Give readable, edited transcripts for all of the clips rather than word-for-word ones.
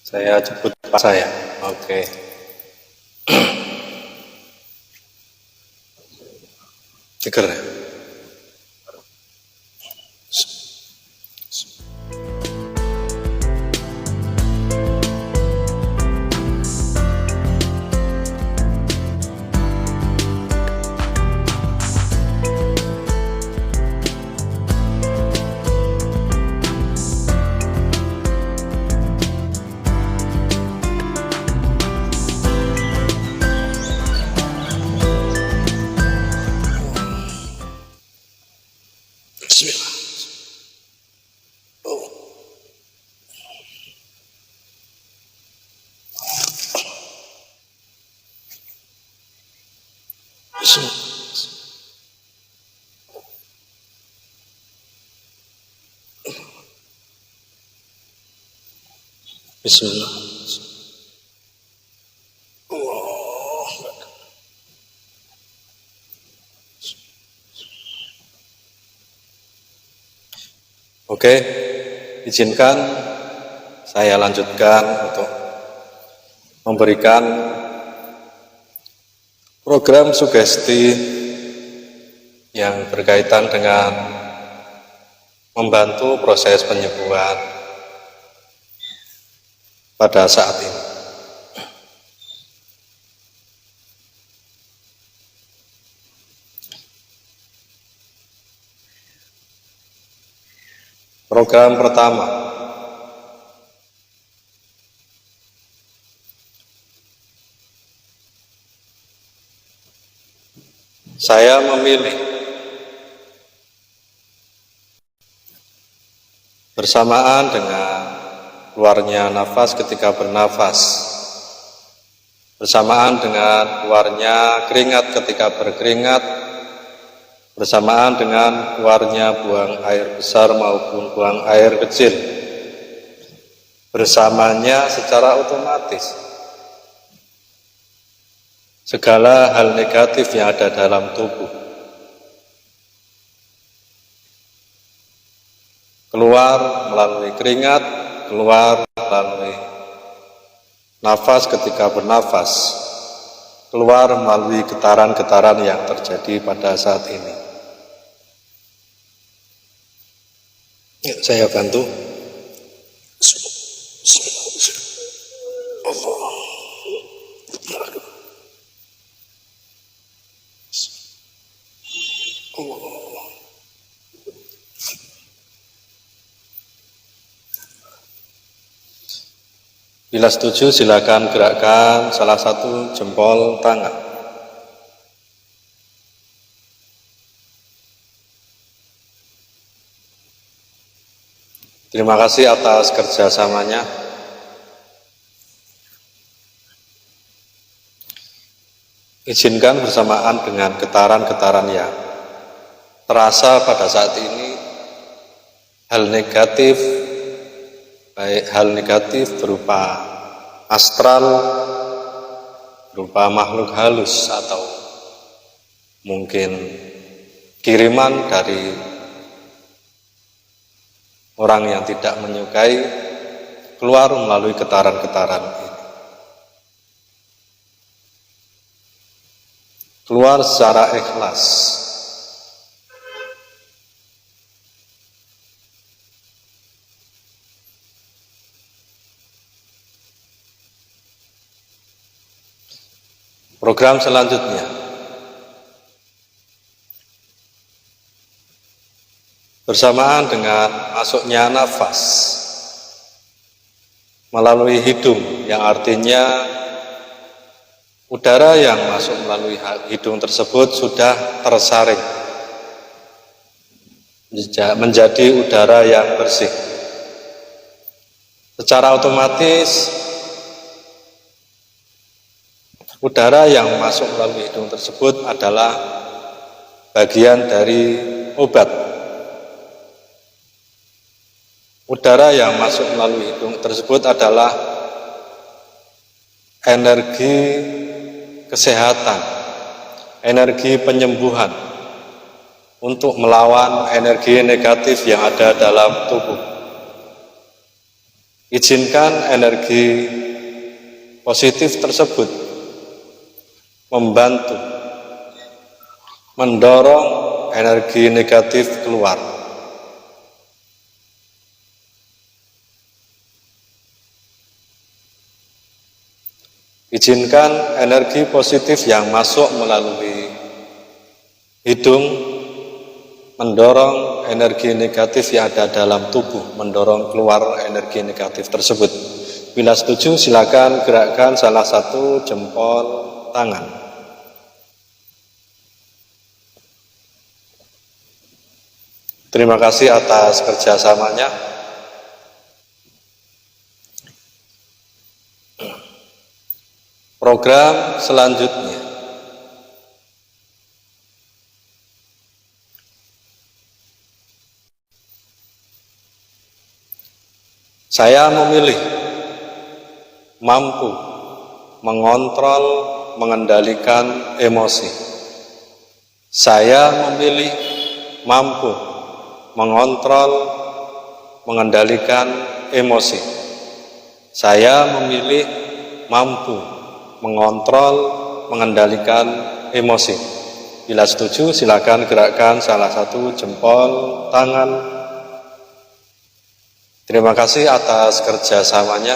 Saya jemput Pak saya. Oke. Tiker. Bismillah. Oh. Bismillah. Bismillah. Allah. Oke, izinkan saya lanjutkan untuk memberikan program sugesti yang berkaitan dengan membantu proses penyembuhan pada saat ini. Program pertama, saya memilih bersamaan dengan keluarnya nafas ketika bernafas, bersamaan dengan keluarnya keringat ketika berkeringat, bersamaan dengan keluarnya buang air besar maupun buang air kecil, bersamanya secara otomatis segala hal negatif yang ada dalam tubuh keluar melalui keringat, keluar melalui nafas ketika bernafas, keluar melalui getaran-getaran yang terjadi pada saat ini. Saya bantu. Allah. Bila setuju, silakan gerakkan salah satu jempol tangan. Terima kasih atas kerjasamanya. Izinkan bersamaan dengan getaran-getaran yang terasa pada saat ini, hal negatif, baik hal negatif berupa astral, berupa makhluk halus atau mungkin kiriman dari orang yang tidak menyukai, keluar melalui getaran-getaran ini. Keluar secara ikhlas. Program selanjutnya, bersamaan dengan masuknya nafas melalui hidung, yang artinya udara yang masuk melalui hidung tersebut sudah tersaring menjadi udara yang bersih. Secara otomatis udara yang masuk melalui hidung tersebut adalah bagian dari obat. Udara yang masuk melalui hidung tersebut adalah energi kesehatan, energi penyembuhan untuk melawan energi negatif yang ada dalam tubuh. Izinkan energi positif tersebut membantu, mendorong energi negatif keluar. Izinkan energi positif yang masuk melalui hidung mendorong energi negatif yang ada dalam tubuh, mendorong keluar energi negatif tersebut. Bila setuju, silakan gerakkan salah satu jempol tangan. Terima kasih atas kerjasamanya. Program selanjutnya. Saya memilih mampu mengontrol, mengendalikan emosi. Saya memilih mampu mengontrol, mengendalikan emosi. Saya memilih mampu mengontrol, mengendalikan emosi. Bila setuju, silakan gerakkan salah satu jempol tangan. Terima kasih atas kerjasamanya.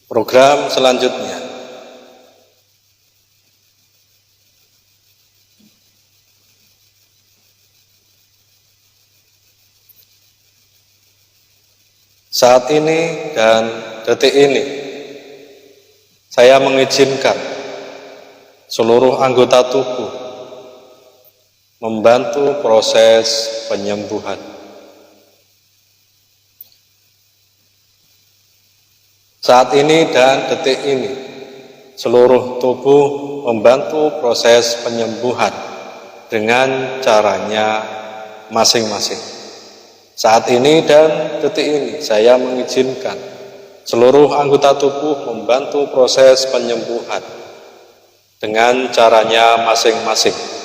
Program selanjutnya. Saat ini dan detik ini, saya mengizinkan seluruh anggota tubuh membantu proses penyembuhan. Saat ini dan detik ini, seluruh tubuh membantu proses penyembuhan dengan caranya masing-masing. Saat ini dan detik ini, saya mengizinkan seluruh anggota tubuh membantu proses penyembuhan dengan caranya masing-masing.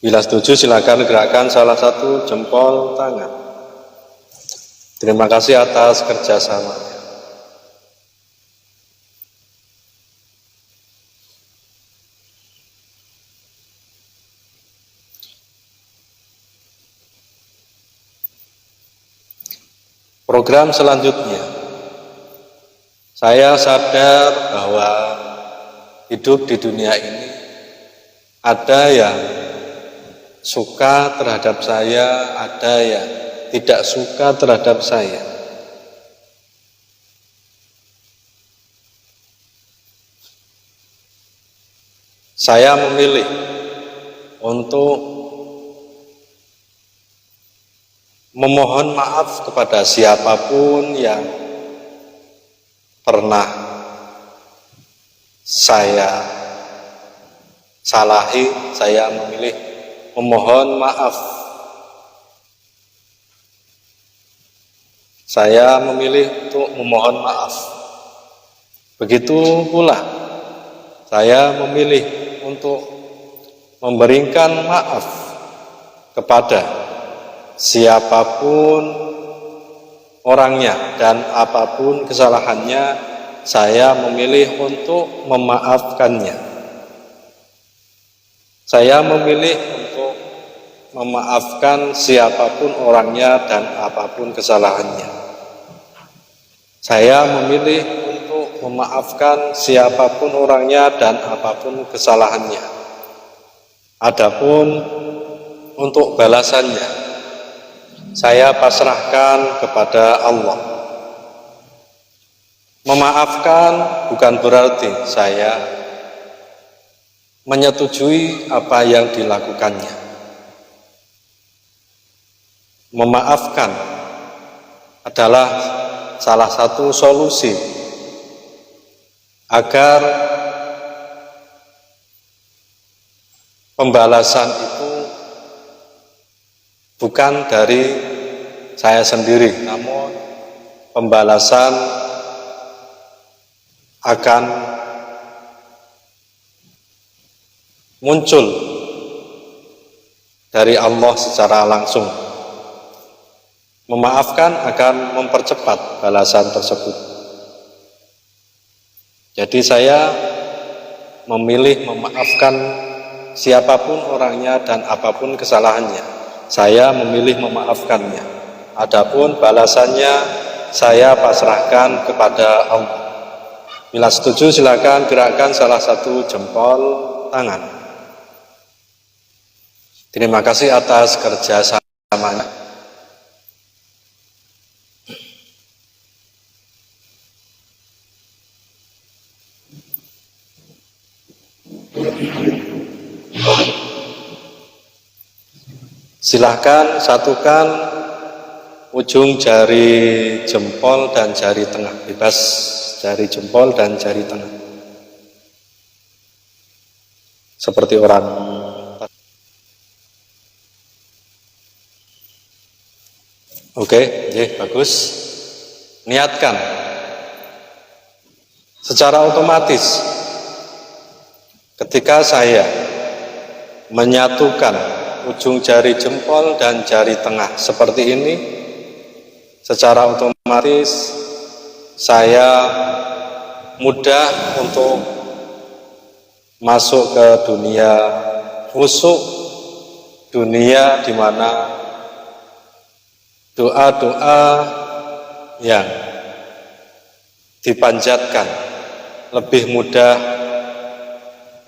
Bila setuju, silakan gerakkan salah satu jempol tangan. Terima kasih atas kerjasamanya. Program selanjutnya. Saya sadar bahwa hidup di dunia ini ada yang suka terhadap saya, ada yang tidak suka terhadap saya. Saya memilih untuk memohon maaf kepada siapapun yang pernah saya salahi. Saya memilih memohon maaf. Saya memilih untuk memohon maaf. Begitu pula saya memilih untuk memberikan maaf kepada siapapun orangnya dan apapun kesalahannya. Saya memilih untuk memaafkannya. Saya memilih untuk memaafkan siapapun orangnya dan apapun kesalahannya. Saya memilih untuk memaafkan siapapun orangnya dan apapun kesalahannya. Adapun untuk balasannya, saya pasrahkan kepada Allah. Memaafkan bukan berarti saya menyetujui apa yang dilakukannya. Memaafkan adalah salah satu solusi agar pembalasan itu bukan dari saya sendiri, namun pembalasan akan muncul dari Allah secara langsung. Memaafkan akan mempercepat balasan tersebut. Jadi saya memilih memaafkan siapapun orangnya dan apapun kesalahannya. Saya memilih memaafkannya. Adapun balasannya saya pasrahkan kepada Allah. Bila setuju silakan gerakkan salah satu jempol tangan. Terima kasih atas kerjasamanya. Silahkan satukan ujung jari jempol dan jari tengah, bebas jari jempol dan jari tengah, seperti orang. Oke, bagus. Niatkan secara otomatis ketika saya menyatukan ujung jari jempol dan jari tengah seperti ini, secara otomatis saya mudah untuk masuk ke dunia khusyuk, dunia di mana doa-doa yang dipanjatkan lebih mudah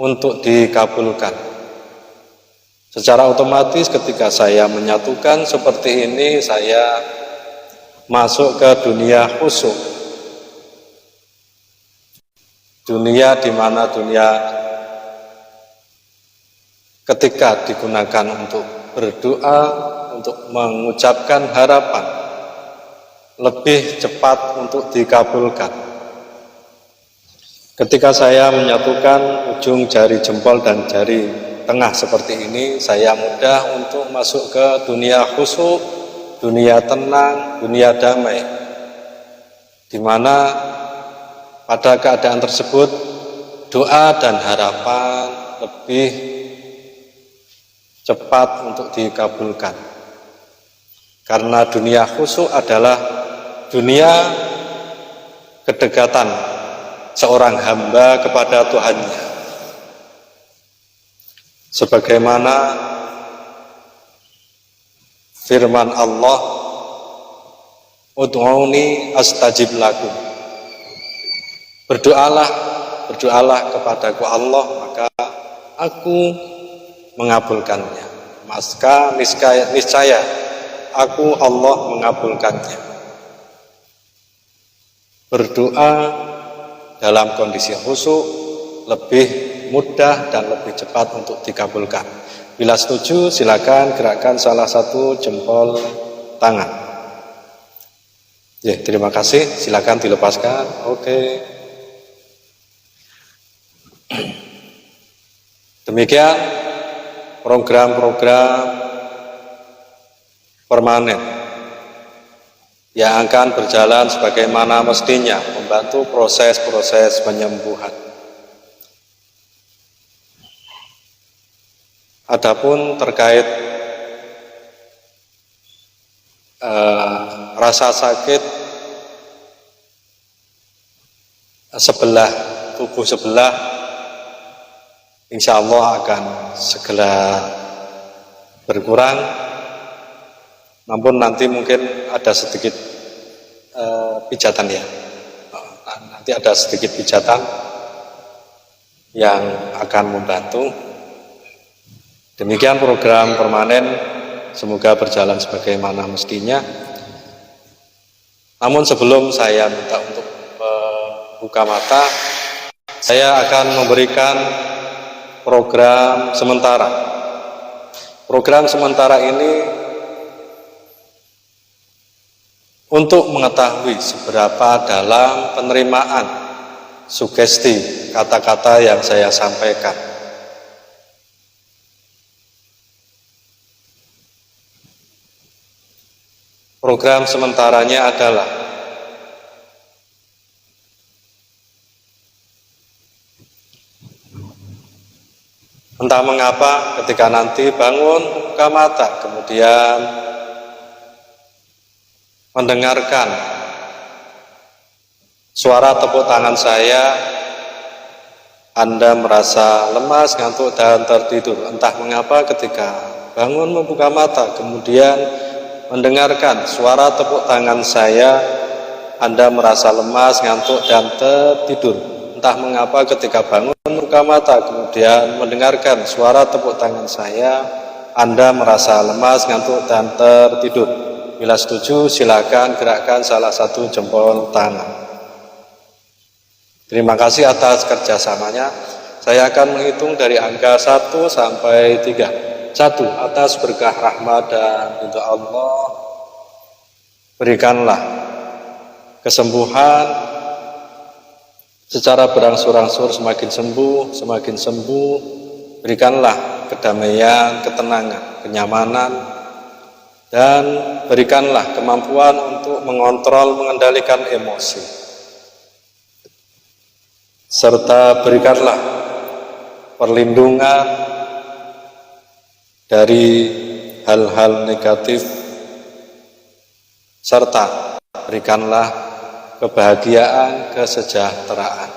untuk dikabulkan. Secara otomatis ketika saya menyatukan seperti ini, saya masuk ke dunia khusyuk, dunia di mana dunia ketika digunakan untuk berdoa, untuk mengucapkan harapan, lebih cepat untuk dikabulkan. Ketika saya menyatukan ujung jari jempol dan jari tengah seperti ini, saya mudah untuk masuk ke dunia khusyuk, dunia tenang, dunia damai, di mana pada keadaan tersebut doa dan harapan lebih cepat untuk dikabulkan. Karena dunia khusyuk adalah dunia kedekatan seorang hamba kepada Tuhannya. Sebagaimana firman Allah, ud'uni astajib lakum. Berdoalah kepadaku Allah, maka aku mengabulkannya. Maka niscaya aku Allah mengabulkannya. Berdoa dalam kondisi khusyuk lebih mudah dan lebih cepat untuk dikabulkan. Bila setuju silakan gerakkan salah satu jempol tangan. Terima kasih, silakan dilepaskan. Oke. Demikian program-program permanen yang akan berjalan sebagaimana mestinya, membantu proses-proses penyembuhan. Adapun terkait rasa sakit tubuh sebelah, insya Allah akan segera berkurang. Namun nanti mungkin ada sedikit pijatan ya. Nanti ada sedikit pijatan yang akan membantu. Demikian program permanen, semoga berjalan sebagaimana mestinya. Namun sebelum saya minta untuk buka mata, saya akan memberikan program sementara. Program sementara ini untuk mengetahui seberapa dalam penerimaan sugesti kata-kata yang saya sampaikan. Program sementaranya adalah entah mengapa ketika nanti bangun buka mata kemudian mendengarkan suara tepuk tangan saya, Anda merasa lemas, ngantuk, dan tertidur. Entah mengapa ketika bangun membuka mata kemudian mendengarkan suara tepuk tangan saya, Anda merasa lemas, ngantuk, dan tertidur. Entah mengapa ketika bangun membuka mata kemudian mendengarkan suara tepuk tangan saya, Anda merasa lemas, ngantuk, dan tertidur. Bila setuju silakan gerakkan salah satu jempol tangan. Terima kasih atas kerjasamanya. Saya akan menghitung dari angka 1 sampai 3. 1. Atas berkah rahmat dan ridha Allah, berikanlah kesembuhan secara berangsur-angsur, semakin sembuh. Berikanlah kedamaian, ketenangan, kenyamanan, dan berikanlah kemampuan untuk mengontrol, mengendalikan emosi. Serta berikanlah perlindungan dari hal-hal negatif, serta berikanlah kebahagiaan, kesejahteraan.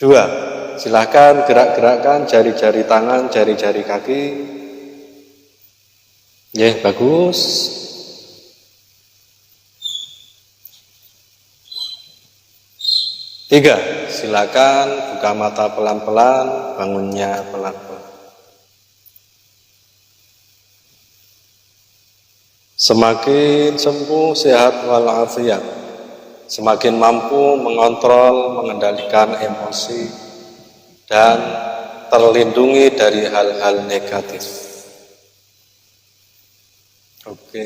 2. Silakan gerak-gerakkan jari-jari tangan, jari-jari kaki. Ya, bagus. 3. Silakan buka mata pelan-pelan, bangunnya pelan-pelan. Semakin sembuh, sehat walafiat, semakin mampu mengontrol, mengendalikan emosi, dan terlindungi dari hal-hal negatif. Oke.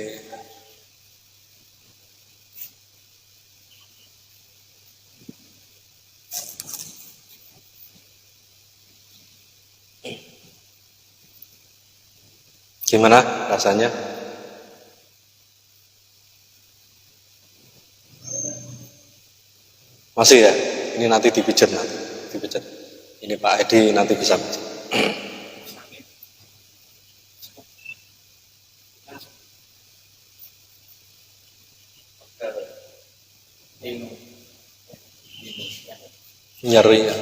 Gimana rasanya? Masih ya? Ini nanti dipijat nanti. Dipijat. Ini Pak Edi nanti bisa pijat. Nyeri ya.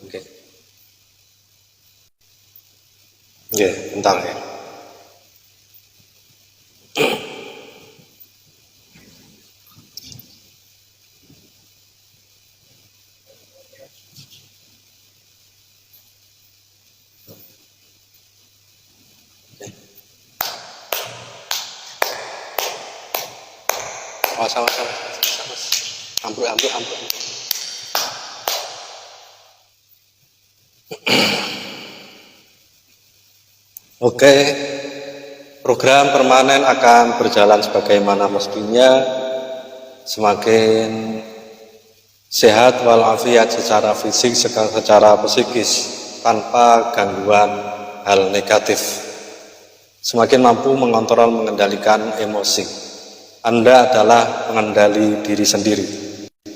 Oke. Oke, bentar ya. Oh, sama. Ampun. Oke, program permanen akan berjalan sebagaimana mestinya, semakin sehat walafiat secara fisik, secara psikis, tanpa gangguan hal negatif. Semakin mampu mengontrol, mengendalikan emosi. Anda adalah pengendali diri sendiri,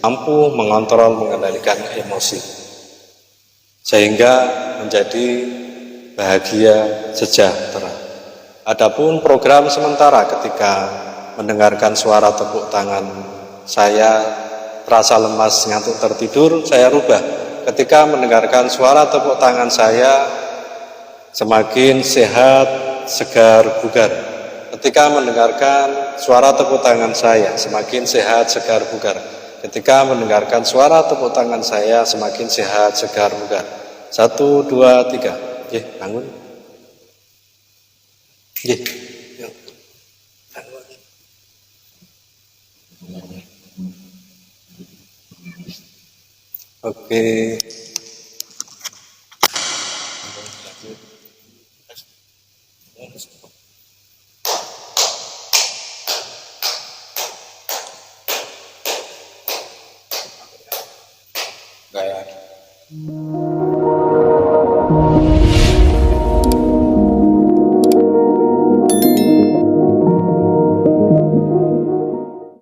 mampu mengontrol, mengendalikan emosi, sehingga menjadi bahagia, sejahtera. Adapun program sementara ketika mendengarkan suara tepuk tangan saya terasa lemas, ngantuk, tertidur, saya rubah. Ketika mendengarkan suara tepuk tangan saya semakin sehat, segar, bugar. Ketika mendengarkan suara tepuk tangan saya semakin sehat, segar, bugar. Ketika mendengarkan suara tepuk tangan saya semakin sehat, segar, bugar. 1, 2, 3. Bangun. Bangun. Oke. Kayak